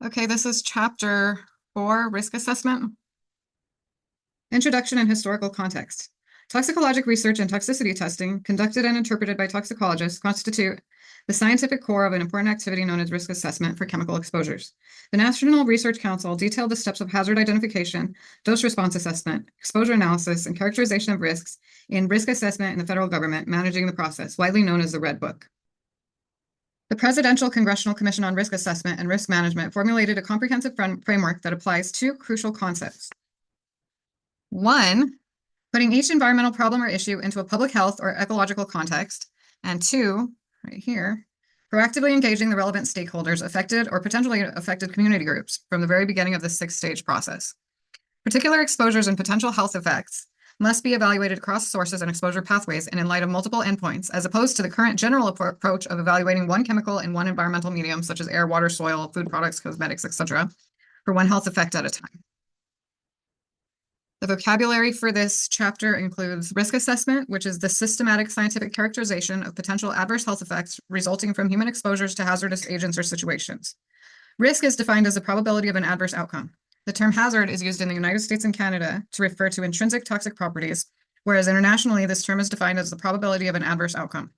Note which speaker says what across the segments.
Speaker 1: Okay, this is chapter 4, risk assessment. Introduction and historical context. Toxicologic research and toxicity testing conducted and interpreted by toxicologists constitute the scientific core of an important activity known as risk assessment for chemical exposures. The National Research Council detailed the steps of hazard identification, dose response assessment, exposure analysis, and characterization of risks in risk assessment in the federal government, managing the process, widely known as the Red Book. The Presidential Congressional Commission on Risk Assessment and Risk Management formulated a comprehensive framework that applies two crucial concepts. One, putting each environmental problem or issue into a public health or ecological context. And two, right here, proactively engaging the relevant stakeholders, affected or potentially affected community groups from the very beginning of the six-stage process. Particular exposures and potential health effects must be evaluated across sources and exposure pathways and in light of multiple endpoints, as opposed to the current general approach of evaluating one chemical in one environmental medium, such as air, water, soil, food products, cosmetics, etc., for one health effect at a time. The vocabulary for this chapter includes risk assessment, which is the systematic scientific characterization of potential adverse health effects resulting from human exposures to hazardous agents or situations. Risk is defined as the probability of an adverse outcome. The term hazard is used in the United States and Canada to refer to intrinsic toxic properties, whereas internationally, this term is defined as the probability of an adverse outcome.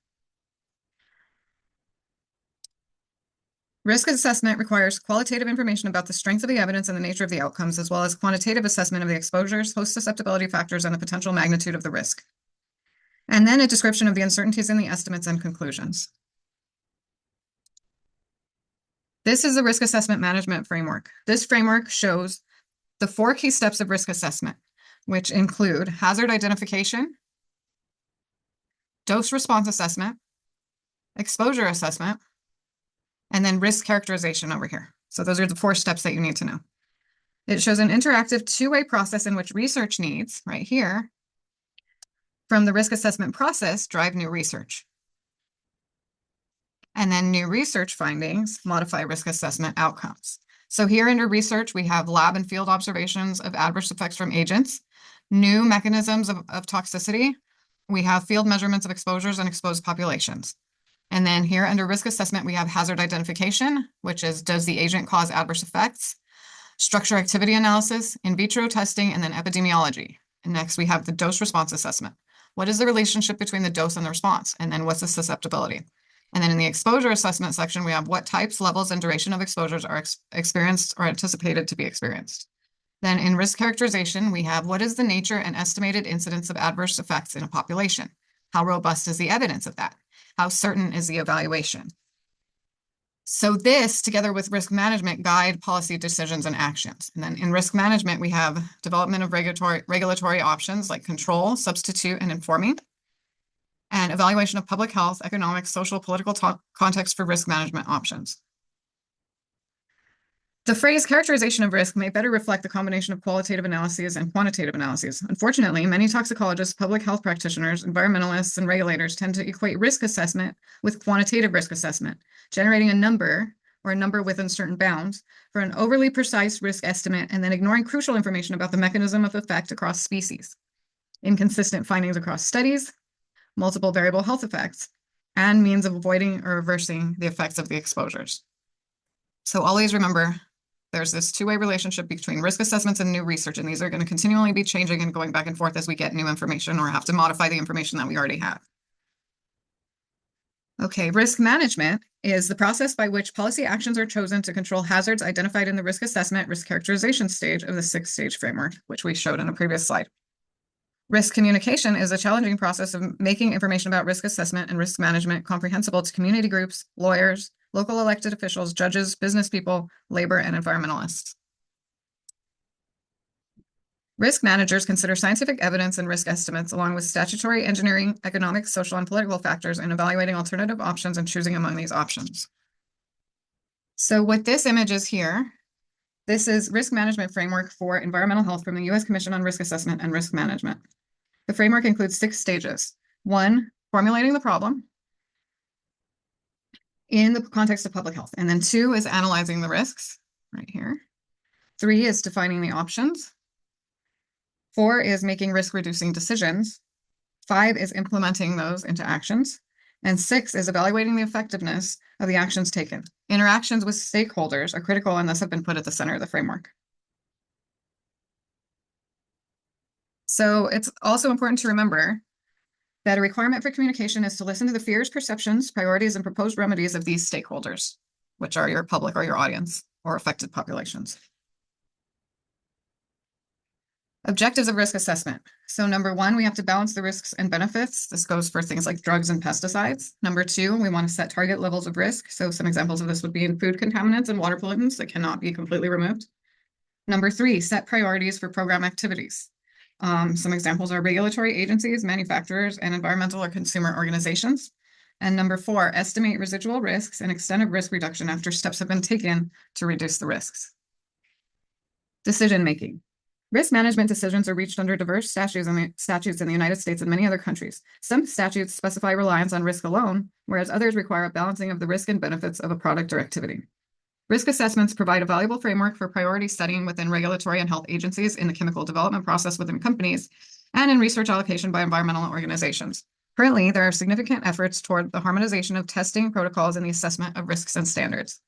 Speaker 1: Risk assessment requires qualitative information about the strength of the evidence and the nature of the outcomes, as well as quantitative assessment of the exposures, host susceptibility factors, and the potential magnitude of the risk. And then a description of the uncertainties in the estimates and conclusions. This is the risk assessment management framework. This framework shows the 4 key steps of risk assessment, which include hazard identification, dose response assessment, exposure assessment, and then risk characterization over here. So those are the 4 steps that you need to know. It shows an interactive two-way process in which research needs, right here, from the risk assessment process, drive new research. And then new research findings modify risk assessment outcomes. So here under research, we have lab and field observations of adverse effects from agents, new mechanisms of toxicity. We have field measurements of exposures and exposed populations. And then here under risk assessment, we have hazard identification, which is, does the agent cause adverse effects? Structure activity analysis, in vitro testing, and then epidemiology. And next we have the dose response assessment. What is the relationship between the dose and the response? And then what's the susceptibility? And then in the exposure assessment section, we have what types, levels, and duration of exposures are experienced or anticipated to be experienced. Then in risk characterization, we have what is the nature and estimated incidence of adverse effects in a population? How robust is the evidence of that? How certain is the evaluation? So this, together with risk management, guide policy decisions and actions. And then in risk management, we have development of regulatory options like control, substitute, and informing, and evaluation of public health, economic, social, political context for risk management options. The phrase characterization of risk may better reflect the combination of qualitative analyses and quantitative analyses. Unfortunately, many toxicologists, public health practitioners, environmentalists, and regulators tend to equate risk assessment with quantitative risk assessment, generating a number or a number within certain bounds for an overly precise risk estimate and then ignoring crucial information about the mechanism of effect across species, inconsistent findings across studies, multiple variable health effects, and means of avoiding or reversing the effects of the exposures. So always remember, there's this two-way relationship between risk assessments and new research, and these are going to continually be changing and going back and forth as we get new information or have to modify the information that we already have. Okay, risk management is the process by which policy actions are chosen to control hazards identified in the risk assessment, risk characterization stage of the 6-stage framework, which we showed in a previous slide. Risk communication is a challenging process of making information about risk assessment and risk management comprehensible to community groups, lawyers, local elected officials, judges, business people, labor, and environmentalists. Risk managers consider scientific evidence and risk estimates along with statutory, engineering, economic, social, and political factors in evaluating alternative options and choosing among these options. So what this image is here, this is risk management framework for environmental health from the U.S. Commission on Risk Assessment and Risk Management. The framework includes 6 stages. 1, formulating the problem in the context of public health. And then 2 is analyzing the risks, right here. 3 is defining the options. 4 is making risk-reducing decisions. 5 is implementing those into actions. And 6 is evaluating the effectiveness of the actions taken. Interactions with stakeholders are critical and thus have been put at the center of the framework. So it's also important to remember that a requirement for communication is to listen to the fears, perceptions, priorities, and proposed remedies of these stakeholders, which are your public or your audience or affected populations. Objectives of risk assessment. So number one, we have to balance the risks and benefits. This goes for things like drugs and pesticides. Number two, we want to set target levels of risk. So some examples of this would be in food contaminants and water pollutants that cannot be completely removed. Number three, set priorities for program activities. Some examples are regulatory agencies, manufacturers, and environmental or consumer organizations. And number four, estimate residual risks and extent of risk reduction after steps have been taken to reduce the risks. Decision making. Risk management decisions are reached under diverse statutes in the United States and many other countries. Some statutes specify reliance on risk alone, whereas others require a balancing of the risk and benefits of a product or activity. Risk assessments provide a valuable framework for priority setting within regulatory and health agencies in the chemical development process within companies and in research allocation by environmental organizations. Currently, there are significant efforts toward the harmonization of testing protocols and the assessment of risks and standards.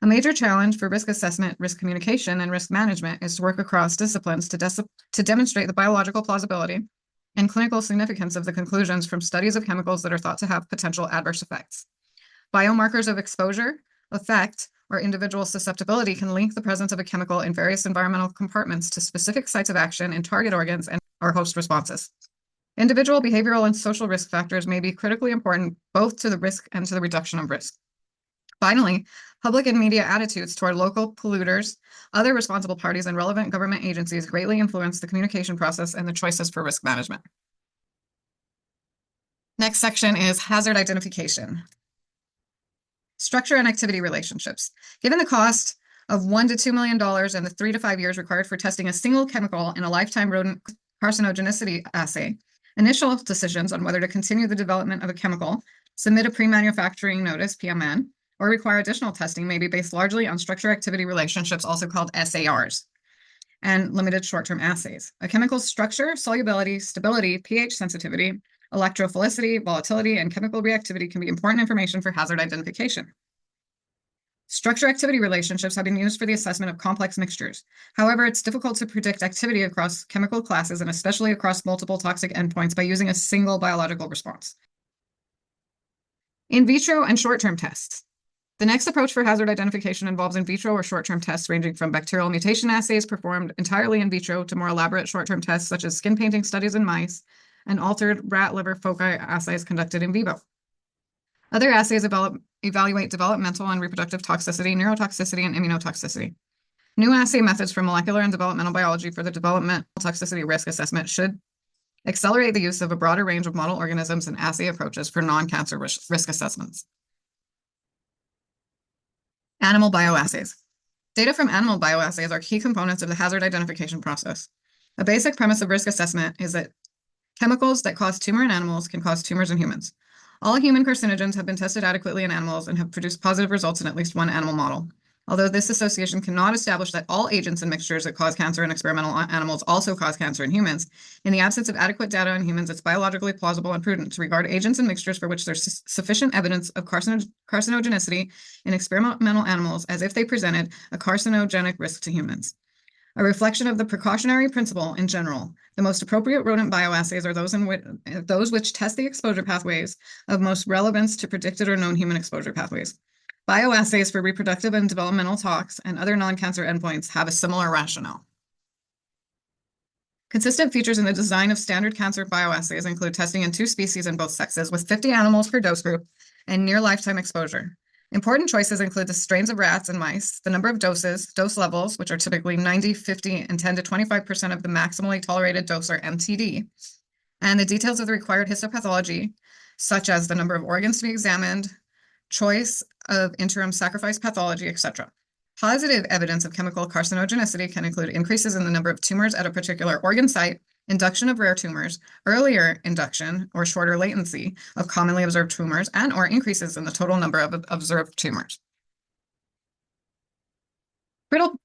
Speaker 1: A major challenge for risk assessment, risk communication, and risk management is to work across disciplines to demonstrate the biological plausibility and clinical significance of the conclusions from studies of chemicals that are thought to have potential adverse effects. Biomarkers of exposure, effect, or individual susceptibility can link the presence of a chemical in various environmental compartments to specific sites of action in target organs and or host responses. Individual behavioral and social risk factors may be critically important both to the risk and to the reduction of risk. Finally, public and media attitudes toward local polluters, other responsible parties, and relevant government agencies greatly influence the communication process and the choices for risk management. Next section is hazard identification. Structure and activity relationships. Given the cost of $1 to $2 million and the 3 to 5 years required for testing a single chemical in a lifetime rodent carcinogenicity assay, initial decisions on whether to continue the development of a chemical, submit a pre-manufacturing notice, PMN, or require additional testing may be based largely on structure-activity relationships, also called SARs, and limited short-term assays. A chemical's structure, solubility, stability, pH sensitivity, electrophilicity, volatility, and chemical reactivity can be important information for hazard identification. Structure-activity relationships have been used for the assessment of complex mixtures. However, it's difficult to predict activity across chemical classes and especially across multiple toxic endpoints by using a single biological response. In vitro and short-term tests. The next approach for hazard identification involves in vitro or short-term tests ranging from bacterial mutation assays performed entirely in vitro to more elaborate short-term tests such as skin painting studies in mice and altered rat liver foci assays conducted in vivo. Other assays evaluate developmental and reproductive toxicity, neurotoxicity, and immunotoxicity. New assay methods for molecular and developmental biology for the developmental toxicity risk assessment should accelerate the use of a broader range of model organisms and assay approaches for non-cancer risk assessments. Animal bioassays. Data from animal bioassays are key components of the hazard identification process. A basic premise of risk assessment is that chemicals that cause tumor in animals can cause tumors in humans. All human carcinogens have been tested adequately in animals and have produced positive results in at least one animal model. Although this association cannot establish that all agents and mixtures that cause cancer in experimental animals also cause cancer in humans, in the absence of adequate data in humans, it's biologically plausible and prudent to regard agents and mixtures for which there's sufficient evidence of carcinogenicity in experimental animals as if they presented a carcinogenic risk to humans. A reflection of the precautionary principle in general, the most appropriate rodent bioassays are those which test the exposure pathways of most relevance to predicted or known human exposure pathways. Bioassays for reproductive and developmental tox and other non-cancer endpoints have a similar rationale. Consistent features in the design of standard cancer bioassays include testing in 2 species in both sexes with 50 animals per dose group and near lifetime exposure. Important choices include the strains of rats and mice, the number of doses, dose levels, which are typically 90, 50, and 10 to 25% of the maximally tolerated dose or MTD, and the details of the required histopathology, such as the number of organs to be examined, choice of interim sacrifice pathology, etc. Positive evidence of chemical carcinogenicity can include increases in the number of tumors at a particular organ site, induction of rare tumors, earlier induction or shorter latency of commonly observed tumors, and or increases in the total number of observed tumors.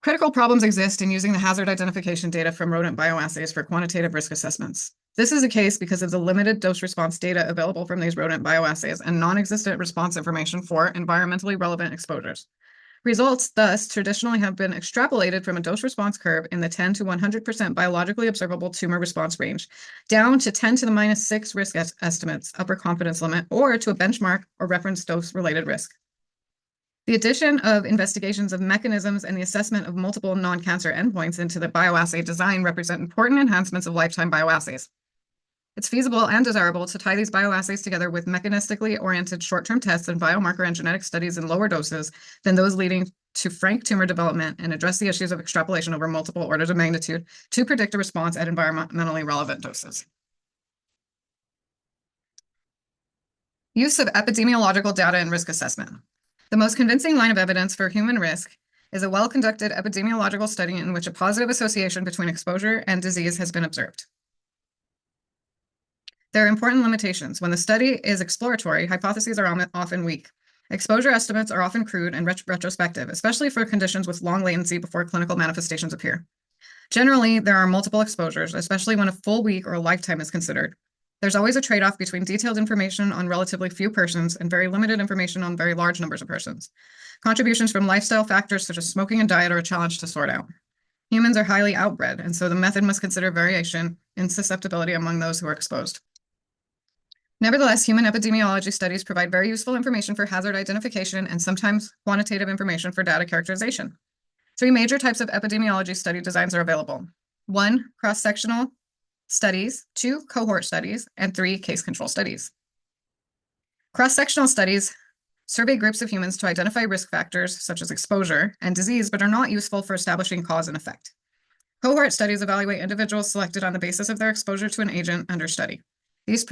Speaker 1: Critical problems exist in using the hazard identification data from rodent bioassays for quantitative risk assessments. This is the case because of the limited dose response data available from these rodent bioassays and non-existent response information for environmentally relevant exposures. Results, thus, traditionally have been extrapolated from a dose response curve in the 10 to 100% biologically observable tumor response range, down to 10 to the minus 6 risk estimates, upper confidence limit, or to a benchmark or reference dose related risk. The addition of investigations of mechanisms and the assessment of multiple non-cancer endpoints into the bioassay design represent important enhancements of lifetime bioassays. It's feasible and desirable to tie these bioassays together with mechanistically oriented short-term tests and biomarker and genetic studies in lower doses than those leading to frank tumor development and address the issues of extrapolation over multiple orders of magnitude to predict a response at environmentally relevant doses. Use of epidemiological data in risk assessment. The most convincing line of evidence for human risk is a well-conducted epidemiological study in which a positive association between exposure and disease has been observed. There are important limitations. When the study is exploratory, hypotheses are often weak. Exposure estimates are often crude and retrospective, especially for conditions with long latency before clinical manifestations appear. Generally, there are multiple exposures, especially when a full week or a lifetime is considered. There's always a trade-off between detailed information on relatively few persons and very limited information on very large numbers of persons. Contributions from lifestyle factors such as smoking and diet are a challenge to sort out. Humans are highly outbred, and so the method must consider variation in susceptibility among those who are exposed. Nevertheless, human epidemiology studies provide very useful information for hazard identification and sometimes quantitative information for data characterization. 3 major types of epidemiology study designs are available. 1, cross-sectional studies, 2, cohort studies, and 3, case control studies. Cross-sectional studies survey groups of humans to identify risk factors such as exposure and disease, but are not useful for establishing cause and effect. Cohort studies evaluate individuals selected on the basis of their exposure to an agent under study. These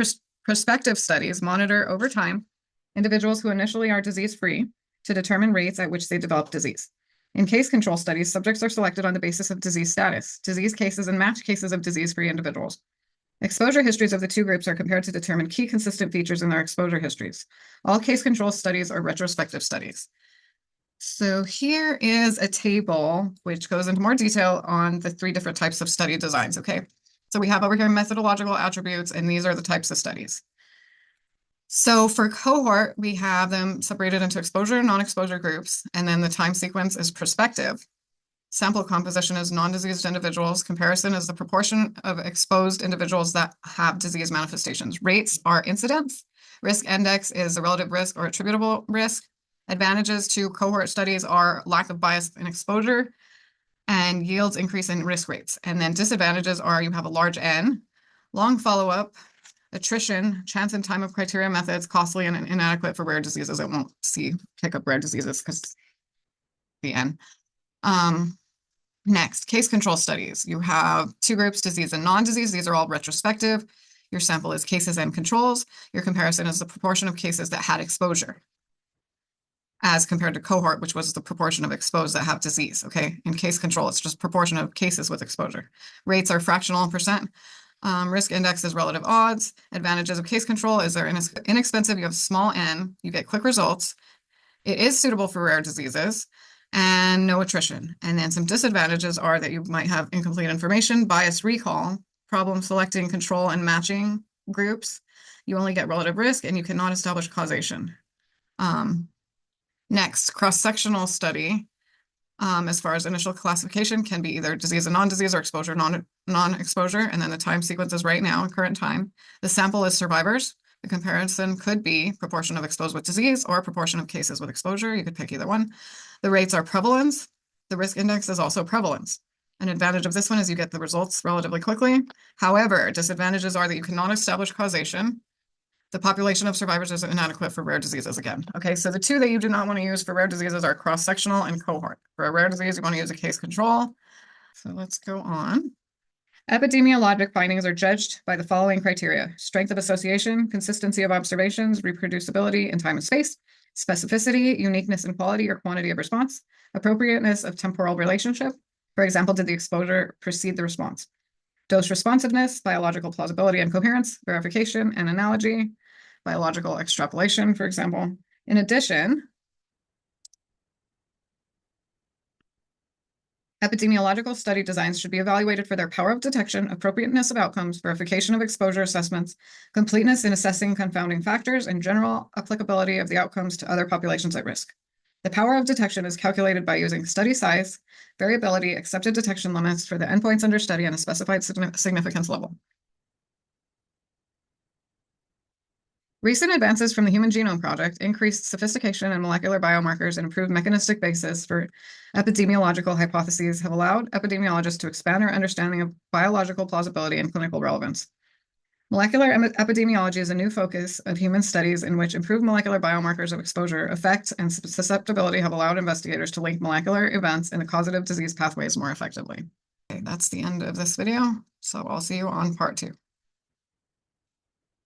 Speaker 1: prospective studies monitor over time individuals who initially are disease-free to determine rates at which they develop disease. In case control studies, subjects are selected on the basis of disease status, disease cases, and matched cases of disease-free individuals. Exposure histories of the 2 groups are compared to determine key consistent features in their exposure histories. All case control studies are retrospective studies. So here is a table which goes into more detail on the 3 different types of study designs, okay? So we have over here methodological attributes, and these are the types of studies. So for cohort, we have them separated into exposure and non-exposure groups, and then the time sequence is prospective. Sample composition is non-diseased individuals. Comparison is the proportion of exposed individuals that have disease manifestations. Rates are incidence. Risk index is the relative risk or attributable risk. Advantages to cohort studies are lack of bias in exposure, and yields increase in risk rates. And then disadvantages are you have a large N, long follow-up, attrition, chance and time of criteria methods, costly and inadequate for rare diseases. I won't pick up rare diseases because the N. Next, case control studies. You have 2 groups, disease and non-disease. These are all retrospective. Your sample is cases and controls. Your comparison is the proportion of cases that had exposure, as compared to cohort, which was the proportion of exposed that have disease, okay? In case control, it's just proportion of cases with exposure. Rates are fractional in percent. Risk index is relative odds. Advantages of case control is they're inexpensive, you have small N, you get quick results. It is suitable for rare diseases, and no attrition. And then some disadvantages are that you might have incomplete information, bias recall, problem selecting control and matching groups. You only get relative risk, and you cannot establish causation. Next, cross-sectional study, as far as initial classification, can be either disease and non-disease or exposure, non-exposure, and then the time sequence is right now, current time. The sample is survivors. The comparison could be proportion of exposed with disease or proportion of cases with exposure. You could pick either one. The rates are prevalence. The risk index is also prevalence. An advantage of this one is you get the results relatively quickly. However, disadvantages are that you cannot establish causation. The population of survivors is inadequate for rare diseases again. Okay, so the 2 that you do not want to use for rare diseases are cross-sectional and cohort. For a rare disease, you want to use a case control. So let's go on. Epidemiologic findings are judged by the following criteria: strength of association, consistency of observations, reproducibility in time and space, specificity, uniqueness in quality or quantity of response, appropriateness of temporal relationship. For example, did the exposure precede the response? Dose responsiveness, biological plausibility and coherence, verification and analogy, biological extrapolation, for example. In addition, Epidemiological study designs should be evaluated for their power of detection, appropriateness of outcomes, verification of exposure assessments, completeness in assessing confounding factors, and general applicability of the outcomes to other populations at risk. The power of detection is calculated by using study size, variability, accepted detection limits for the endpoints under study, and a specified significance level. Recent advances from the Human Genome Project increased sophistication in molecular biomarkers and improved mechanistic basis for epidemiological hypotheses have allowed epidemiologists to expand their understanding of biological plausibility and clinical relevance. Molecular epidemiology is a new focus of human studies in which improved molecular biomarkers of exposure, effects, and susceptibility have allowed investigators to link molecular events and the causative disease pathways more effectively. Okay, that's the end of this video, so I'll see you on part 2.